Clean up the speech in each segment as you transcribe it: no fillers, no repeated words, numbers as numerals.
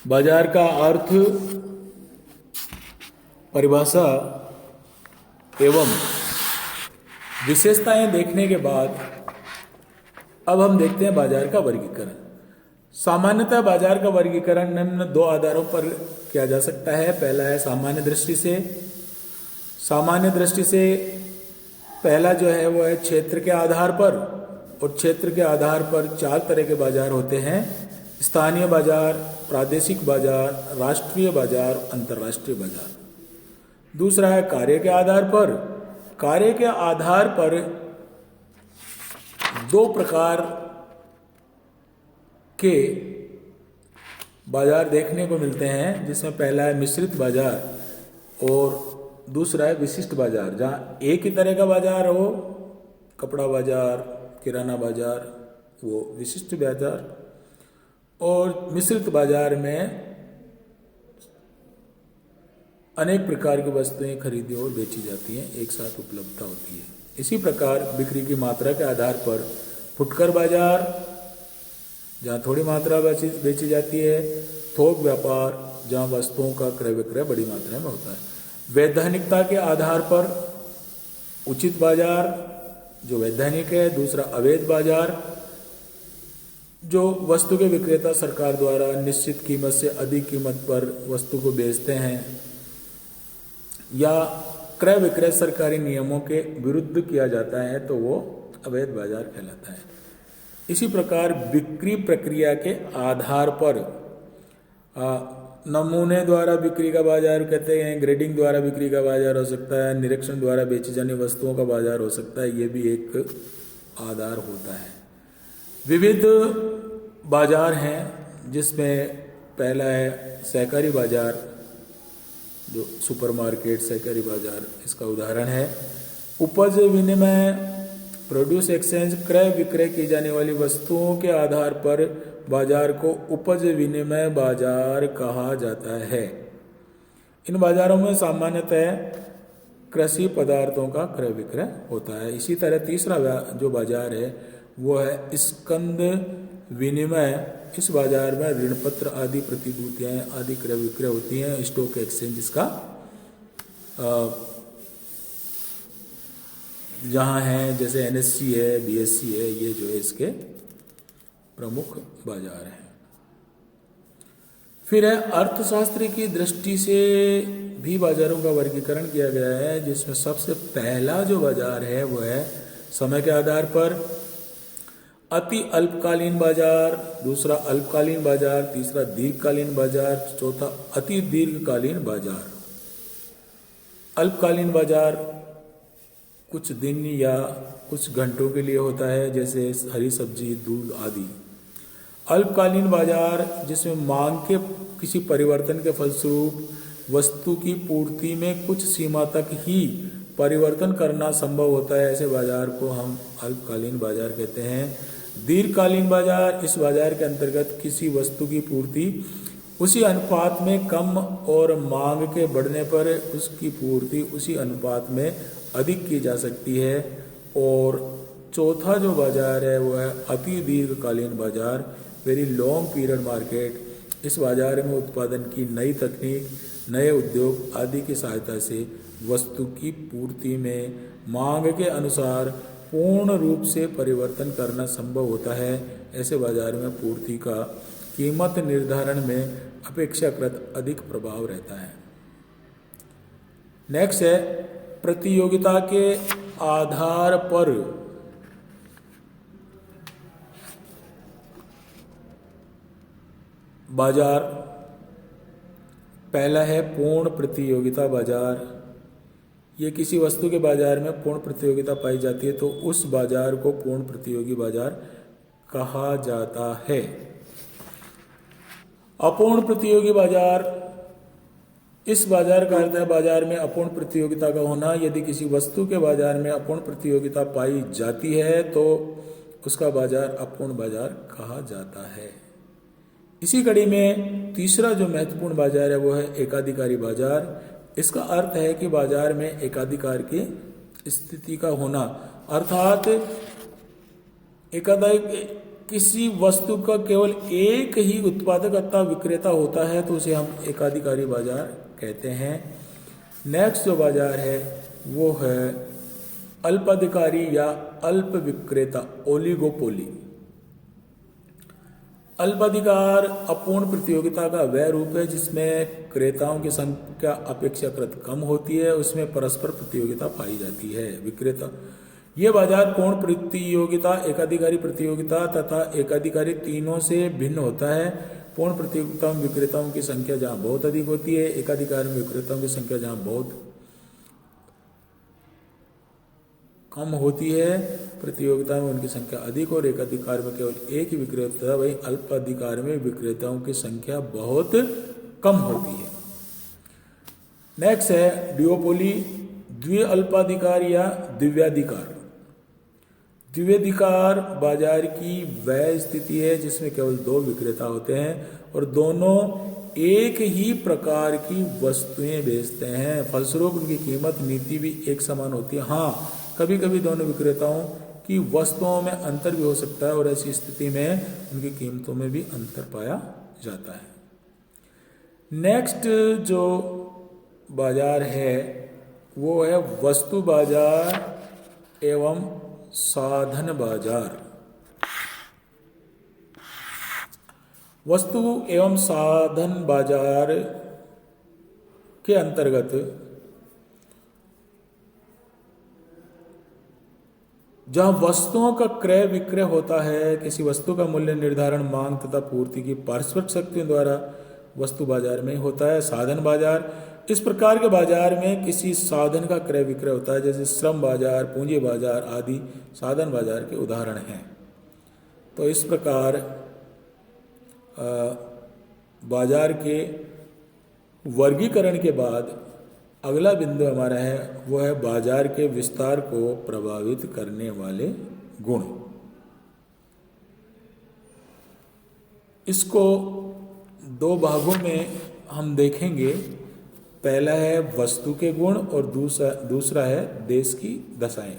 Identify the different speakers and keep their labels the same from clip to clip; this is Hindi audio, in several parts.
Speaker 1: बाजार का अर्थ, परिभाषा एवं विशेषताएं देखने के बाद अब हम देखते हैं बाजार का वर्गीकरण। सामान्यतः बाजार का वर्गीकरण निम्न दो आधारों पर किया जा सकता है। पहला है सामान्य दृष्टि से। सामान्य दृष्टि से पहला जो है वो है क्षेत्र के आधार पर, और क्षेत्र के आधार पर चार तरह के बाजार होते हैं: स्थानीय बाजार, प्रादेशिक बाजार, राष्ट्रीय बाजार, अंतर्राष्ट्रीय बाजार। दूसरा है कार्य के आधार पर। कार्य के आधार पर दो प्रकार के बाजार देखने को मिलते हैं, जिसमें पहला है मिश्रित बाजार और दूसरा है विशिष्ट बाजार। जहाँ एक ही तरह का बाजार हो, कपड़ा बाजार, किराना बाजार, वो विशिष्ट बाजार। और मिश्रित बाजार में अनेक प्रकार की वस्तुएं खरीदी और बेची जाती हैं, एक साथ उपलब्धता होती है। इसी प्रकार बिक्री की मात्रा के आधार पर फुटकर बाजार, जहाँ थोड़ी मात्रा बेची जाती है। थोक व्यापार, जहाँ वस्तुओं का क्रय विक्रय बड़ी मात्रा में होता है। वैधानिकता के आधार पर उचित बाजार, जो वैधानिक है। दूसरा अवैध बाजार, जो वस्तु के विक्रेता सरकार द्वारा निश्चित कीमत से अधिक कीमत पर वस्तु को बेचते हैं या क्रय विक्रय सरकारी नियमों के विरुद्ध किया जाता है, तो वो अवैध बाजार कहलाता है। इसी प्रकार बिक्री प्रक्रिया के आधार पर नमूने द्वारा बिक्री का बाजार कहते हैं, ग्रेडिंग द्वारा बिक्री का बाजार हो सकता है, निरीक्षण द्वारा बेची जाने वस्तुओं का बाजार हो सकता है। ये भी एक आधार होता है। विविध बाजार हैं, जिसमें पहला है सहकारी बाजार, जो सुपरमार्केट सहकारी बाजार इसका उदाहरण है। उपज विनिमय, प्रोड्यूस एक्सचेंज, क्रय विक्रय की जाने वाली वस्तुओं के आधार पर बाजार को उपज विनिमय बाजार कहा जाता है। इन बाजारों में सामान्यतः कृषि पदार्थों का क्रय विक्रय होता है। इसी तरह तीसरा जो बाजार है वो है स्कंद विनिमय। इस बाजार में ऋण पत्र आदि प्रतिभूतियां आदि क्रय विक्रय होती हैं। स्टॉक एक्सचेंज इसका जहाँ है, जैसे एनएससी है, बीएससी है, ये जो है इसके प्रमुख बाजार हैं। फिर है अर्थशास्त्र की दृष्टि से भी बाजारों का वर्गीकरण किया गया है, जिसमें सबसे पहला जो बाजार है वो है समय के आधार पर अति अल्पकालीन बाजार, दूसरा अल्पकालीन बाजार, तीसरा दीर्घकालीन बाजार, चौथा अति दीर्घकालीन बाजार। अल्पकालीन बाजार कुछ दिन या कुछ घंटों के लिए होता है, जैसे हरी सब्जी, दूध आदि। अल्पकालीन बाजार जिसमें मांग के किसी परिवर्तन के फलस्वरूप वस्तु की पूर्ति में कुछ सीमा तक ही परिवर्तन करना संभव होता है, ऐसे बाजार को हम अल्पकालीन बाजार कहते हैं। दीर्घकालीन बाजार, इस बाजार के अंतर्गत किसी वस्तु की पूर्ति उसी अनुपात में कम और मांग के बढ़ने पर उसकी पूर्ति उसी अनुपात में अधिक की जा सकती है। और चौथा जो बाजार है वो है अति दीर्घकालीन बाजार, वेरी लॉन्ग पीरियड मार्केट। इस बाजार में उत्पादन की नई तकनीक, नए उद्योग आदि की सहायता से वस्तु की पूर्ति में मांग के अनुसार पूर्ण रूप से परिवर्तन करना संभव होता है। ऐसे बाजार में पूर्ति का कीमत निर्धारण में अपेक्षाकृत अधिक प्रभाव रहता है। नेक्स्ट है प्रतियोगिता के आधार पर बाजार। पहला है पूर्ण प्रतियोगिता बाजार। ये किसी वस्तु के बाजार में पूर्ण प्रतियोगिता पाई जाती है तो उस बाजार को पूर्ण प्रतियोगी बाजार कहा जाता है। अपूर्ण प्रतियोगी बाजार, इस बाजार का अर्थ है बाजार में अपूर्ण प्रतियोगिता का होना। यदि किसी वस्तु के बाजार में अपूर्ण प्रतियोगिता पाई जाती है तो उसका बाजार अपूर्ण बाजार कहा जाता है। इसी कड़ी में तीसरा जो महत्वपूर्ण बाजार है वो है एकाधिकारी बाजार। इसका अर्थ है कि बाजार में एकाधिकार की स्थिति का होना, अर्थात किसी वस्तु का केवल एक ही उत्पादक अथवा विक्रेता होता है तो उसे हम एकाधिकारी बाजार कहते हैं। नेक्स्ट जो बाजार है वो है अल्पाधिकारी या अल्प विक्रेता, ओलिगोपोली। अल्पाधिकार अपूर्ण प्रतियोगिता का वह रूप है जिसमें क्रेताओं की संख्या अपेक्षाकृत कम होती है, उसमें परस्पर प्रतियोगिता पाई जाती है। विक्रेता ये बाजार पूर्ण प्रतियोगिता, एकाधिकारी प्रतियोगिता तथा एकाधिकारी तीनों से भिन्न होता है। पूर्ण प्रतियोगिता में विक्रेताओं की संख्या जहां बहुत अधिक होती है, एकाधिकार में विक्रेताओं की संख्या जहां बहुत कम होती है। प्रतियोगिता में उनकी संख्या अधिक और एकाधिकार में केवल एक ही विक्रेता, वही अल्पाधिकार में विक्रेताओं की संख्या बहुत कम होती है। नेक्स्ट है डिओपोली, द्वि अल्पाधिकार या दिव्याधिकार। द्विवेधिकार बाजार की वह स्थिति है जिसमें केवल दो विक्रेता होते हैं और दोनों एक ही प्रकार की वस्तुएं बेचते हैं, फलस्वरूप उनकी कीमत नीति भी एक समान होती है। हाँ, कभी कभी दोनों विक्रेताओं की वस्तुओं में अंतर भी हो सकता है और ऐसी स्थिति में उनकी कीमतों में भी अंतर पाया जाता है। नेक्स्ट जो बाजार है वो है वस्तु बाजार एवं साधन बाजार। वस्तु एवं साधन बाजार के अंतर्गत जहां वस्तुओं का क्रय विक्रय होता है, किसी वस्तु का मूल्य निर्धारण मांग तथा पूर्ति की पारस्परिक शक्तियों द्वारा वस्तु बाजार में होता है। साधन बाजार, इस प्रकार के बाजार में किसी साधन का क्रय विक्रय होता है, जैसे श्रम बाजार, पूंजी बाजार आदि साधन बाजार के उदाहरण हैं। तो इस प्रकार बाजार के वर्गीकरण के बाद अगला बिंदु हमारा है वो है बाजार के विस्तार को प्रभावित करने वाले गुण। इसको दो भागों में हम देखेंगे। पहला है वस्तु के गुण और दूसरा है देश की दशाएं।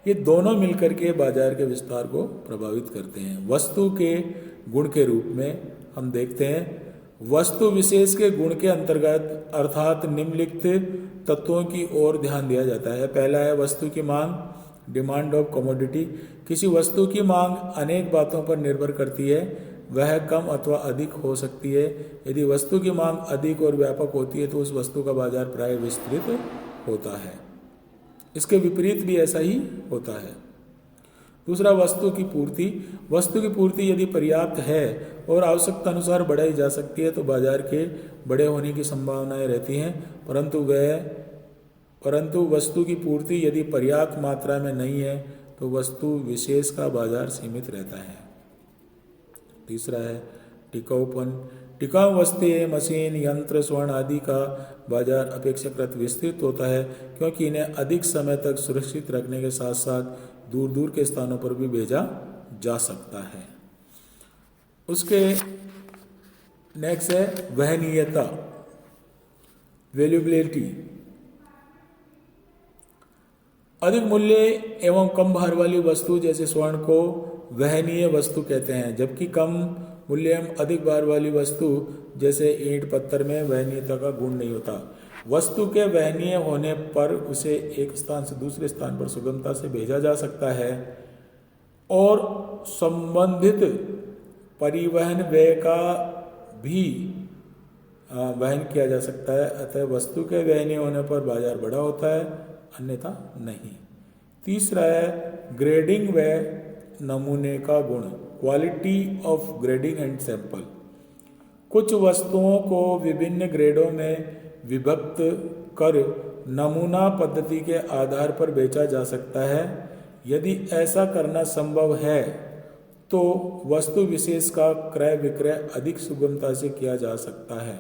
Speaker 1: ये दोनों मिलकर के बाजार के विस्तार को प्रभावित करते हैं। वस्तु के गुण के रूप में हम देखते हैं वस्तु विशेष के गुण के अंतर्गत अर्थात निम्नलिखित तत्वों की ओर ध्यान दिया जाता है। पहला है वस्तु की मांग, डिमांड ऑफ कमोडिटी। किसी वस्तु की मांग अनेक बातों पर निर्भर करती है, वह कम अथवा अधिक हो सकती है। यदि वस्तु की मांग अधिक और व्यापक होती है तो उस वस्तु का बाजार प्राय विस्तृत होता है। इसके विपरीत भी ऐसा ही होता है। दूसरा वस्तु की पूर्ति। वस्तु की पूर्ति यदि पर्याप्त है और आवश्यकता अनुसार बढ़ाई जा सकती है तो बाजार के बड़े होने की संभावनाएं रहती हैं, परंतु वस्तु की पूर्ति यदि पर्याप्त मात्रा में नहीं है तो वस्तु विशेष का बाजार सीमित रहता है। तीसरा है टिकाऊपन। टिकाऊ वस्तुएं, मशीन, यंत्र, स्वर्ण आदि का बाजार अपेक्षाकृत विस्तृत होता है क्योंकि इन्हें अधिक समय तक सुरक्षित रखने के साथ साथ दूर दूर के स्थानों पर भी भेजा जा सकता है। उसके नेक्स्ट है वहनीयता, वैल्यूबिलिटी। अधिक मूल्य एवं कम भार वाली वस्तु जैसे स्वर्ण को वहनीय वस्तु कहते हैं, जबकि कम मूल्य एवं अधिक भार वाली वस्तु जैसे ईंट पत्थर में वहनीयता का गुण नहीं होता। वस्तु के वहनीय होने पर उसे एक स्थान से दूसरे स्थान पर सुगमता से भेजा जा सकता है और संबंधित परिवहन व्यय का भी वहन किया जा सकता है। अतः वस्तु के वहनीय होने पर बाजार बड़ा होता है, अन्यथा नहीं। तीसरा है ग्रेडिंग व नमूने का गुण, quality of grading and sample. कुछ वस्तुओं को विभिन्न ग्रेडों में विभक्त कर नमूना पद्धति के आधार पर बेचा जा सकता है। यदि ऐसा करना संभव है तो वस्तु विशेष का क्रय विक्रय अधिक सुगमता से किया जा सकता है।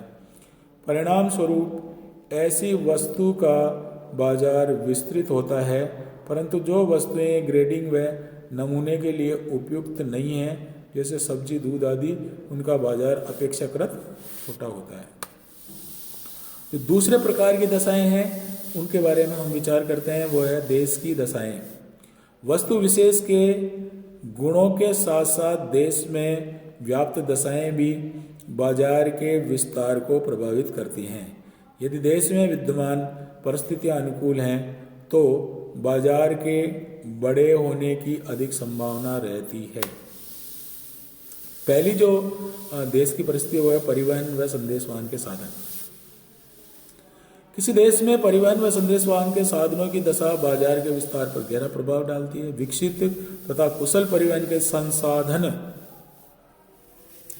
Speaker 1: परिणाम स्वरूप ऐसी वस्तु का बाजार विस्तृत होता है, परंतु जो वस्तुएं ग्रेडिंग व नमूने के लिए उपयुक्त नहीं हैं, जैसे सब्जी, दूध आदि, उनका बाजार अपेक्षाकृत छोटा होता है। जो दूसरे प्रकार की दशाएं हैं उनके बारे में हम विचार करते हैं, वो है देश की दशाएं। वस्तु विशेष के गुणों के साथ साथ देश में व्याप्त दशाएं भी बाजार के विस्तार को प्रभावित करती हैं। यदि देश में विद्यमान परिस्थितियां अनुकूल हैं तो बाजार के बड़े होने की अधिक संभावना रहती है। पहली जो देश की परिस्थिति वो है परिवहन व संदेशवाहन के साधन। किसी देश में परिवहन व संदेशवाहन के साधनों की दशा बाजार के विस्तार पर गहरा प्रभाव डालती है। विकसित तथा कुशल परिवहन के संसाधन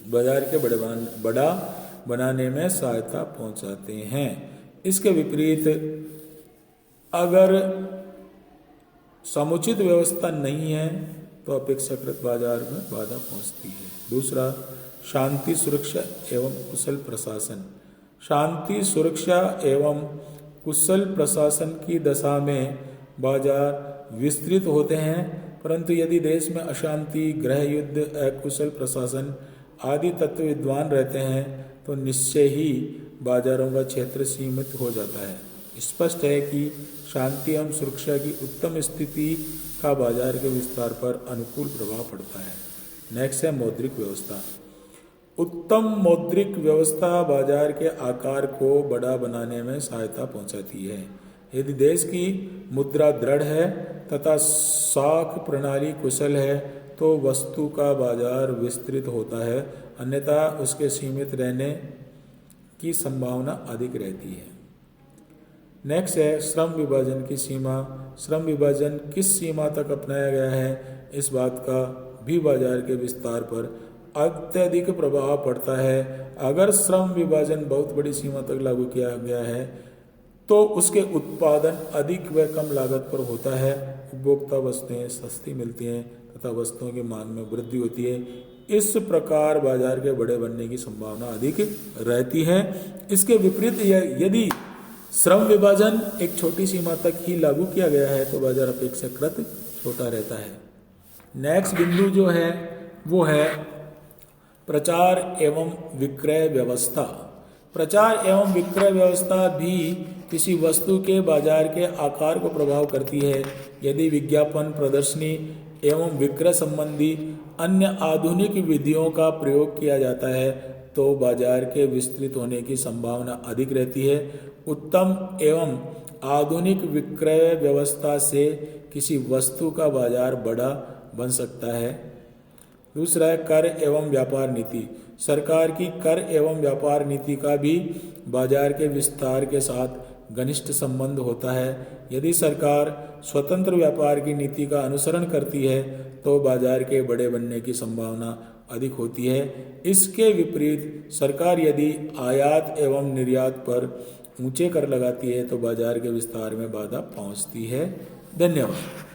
Speaker 1: बाजार के बड़ा बनाने में सहायता पहुंचाते हैं। इसके विपरीत अगर समुचित व्यवस्था नहीं है तो अपेक्षाकृत बाजार में बाधा पहुंचती है। दूसरा, शांति सुरक्षा एवं कुशल प्रशासन। शांति सुरक्षा एवं कुशल प्रशासन की दशा में बाजार विस्तृत होते हैं, परंतु यदि देश में अशांति, गृह युद्ध, अकुशल प्रशासन आदि तत्व विद्वान रहते हैं तो निश्चय ही बाजारों का क्षेत्र सीमित हो जाता है। स्पष्ट है कि शांति एवं सुरक्षा की उत्तम स्थिति का बाजार के विस्तार पर अनुकूल प्रभाव पड़ता है। नेक्स्ट है मौद्रिक व्यवस्था। उत्तम मौद्रिक व्यवस्था बाजार के आकार को बड़ा बनाने में सहायता पहुंचाती है। यदि देश की मुद्रा दृढ़ है तथा साख प्रणाली कुशल है तो वस्तु का बाजार विस्तृत होता है, अन्यथा उसके सीमित रहने की संभावना अधिक रहती है। नेक्स्ट है श्रम विभाजन की सीमा। श्रम विभाजन किस सीमा तक अपनाया गया है, इस बात का भी बाजार के विस्तार पर अत्यधिक प्रभाव पड़ता है। अगर श्रम विभाजन बहुत बड़ी सीमा तक लागू किया गया है तो उसके उत्पादन अधिक व कम लागत पर होता है, उपभोक्ता वस्तुएं सस्ती मिलती हैं तथा वस्तुओं की मांग में वृद्धि होती है। इस प्रकार बाजार के बड़े बनने की संभावना अधिक रहती है। इसके विपरीत यदि श्रम विभाजन एक छोटी सीमा तक ही लागू किया गया है तो बाजार अपेक्षाकृत छोटा रहता है। नेक्स्ट बिंदु जो है वो है प्रचार एवं विक्रय व्यवस्था। प्रचार एवं विक्रय व्यवस्था भी किसी वस्तु के बाजार के आकार को प्रभाव करती है। यदि विज्ञापन, प्रदर्शनी एवं विक्रय संबंधी अन्य आधुनिक विधियों का प्रयोग किया जाता है तो बाजार के विस्तृत होने की संभावना अधिक रहती है। उत्तम एवं आधुनिक विक्रय व्यवस्था से किसी वस्तु का बाजार बड़ा बन सकता है। दूसरा है कर एवं व्यापार नीति। सरकार की कर एवं व्यापार नीति का भी बाजार के विस्तार के साथ घनिष्ठ संबंध होता है। यदि सरकार स्वतंत्र व्यापार की नीति का अनुसरण करती है तो बाजार के बड़े बनने की संभावना अधिक होती है। इसके विपरीत सरकार यदि आयात एवं निर्यात पर ऊंचे कर लगाती है तो बाजार के विस्तार में बाधा पहुंचती है। धन्यवाद।